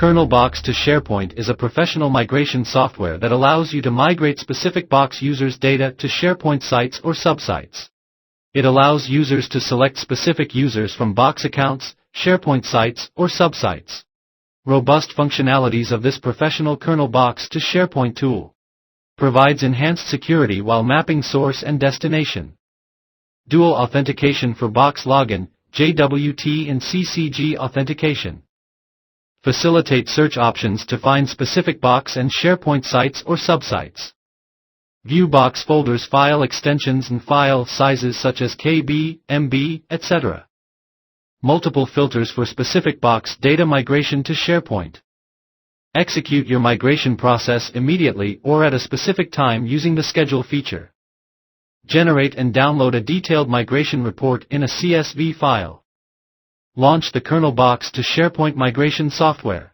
Kernel Box to SharePoint is a professional migration software that allows you to migrate specific Box users' data to SharePoint sites or subsites. It allows users to select specific users from Box accounts, SharePoint sites, or subsites. Robust functionalities of this professional Kernel Box to SharePoint tool provides enhanced security while mapping source and destination. Dual authentication for Box login, JWT and CCG authentication. Facilitate search options to find specific Box and SharePoint sites or subsites. View Box folders, file extensions and file sizes such as KB, MB, etc. Multiple filters for specific Box data migration to SharePoint. Execute your migration process immediately or at a specific time using the schedule feature. Generate and download a detailed migration report in a CSV file. Launch the Kernel Box to SharePoint migration software.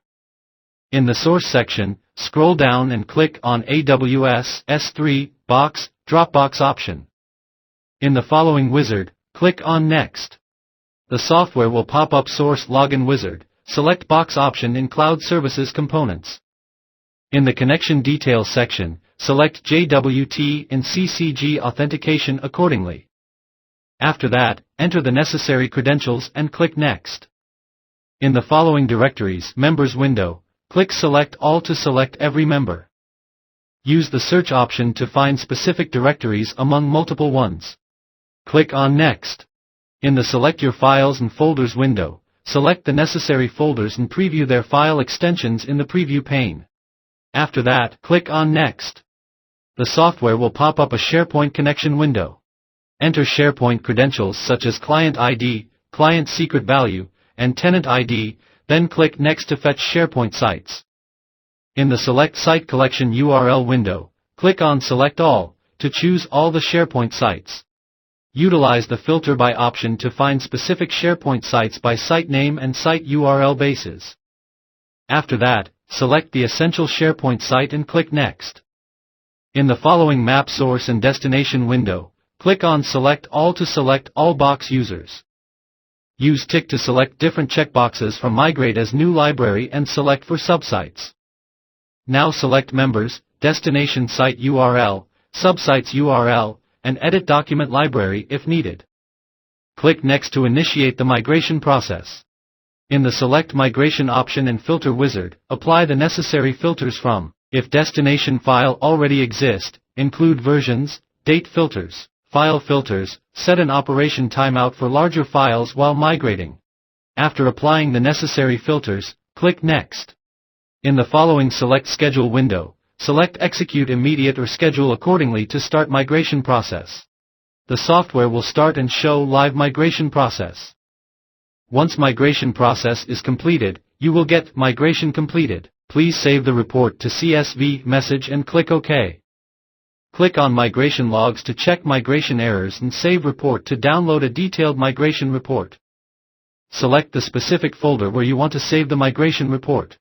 In the Source section, scroll down and click on AWS S3, Box, Dropbox option. In the following wizard, click on Next. The software will pop up Source Login Wizard. Select Box option in Cloud Services Components. In the Connection Details section, select JWT and CCG authentication accordingly. After that, enter the necessary credentials and click Next. In the following directories Members window, click Select All to select every member. Use the search option to find specific directories among multiple ones. Click on Next. In the Select Your Files and Folders window, select the necessary folders and preview their file extensions in the Preview pane. After that, click on Next. The software will pop up a SharePoint connection window. Enter SharePoint credentials such as Client ID, Client Secret Value, and Tenant ID, then click Next to fetch SharePoint sites. In the Select Site Collection URL window, click on Select All to choose all the SharePoint sites. Utilize the Filter By option to find specific SharePoint sites by site name and site URL bases. After that, select the essential SharePoint site and click Next. In the following Map Source and Destination window, click on Select All to select all Box users. Use Tick to select different checkboxes from Migrate as New Library and select for subsites. Now select Members, Destination Site URL, Subsites URL, and edit document library if needed. Click Next to initiate the migration process. In the Select Migration option and Filter wizard, apply the necessary filters from, if destination file already exists, include versions, date filters, file filters, set an operation timeout for larger files while migrating. After applying the necessary filters, click Next. In the following Select Schedule window, select Execute Immediate or Schedule accordingly to start migration process. The software will start and show live migration process. Once migration process is completed, you will get Migration Completed. Please save the report to CSV message and click OK. Click on Migration Logs to check migration errors and save report to download a detailed migration report. Select the specific folder where you want to save the migration report.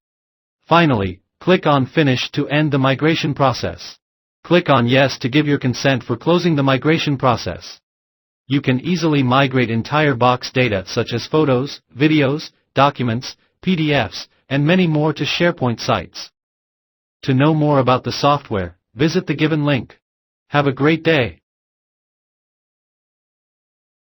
Finally, click on Finish to end the migration process. Click on Yes to give your consent for closing the migration process. You can easily migrate entire Box data such as photos, videos, documents, PDFs, and many more to SharePoint sites. To know more about the software, visit the given link. Have a great day.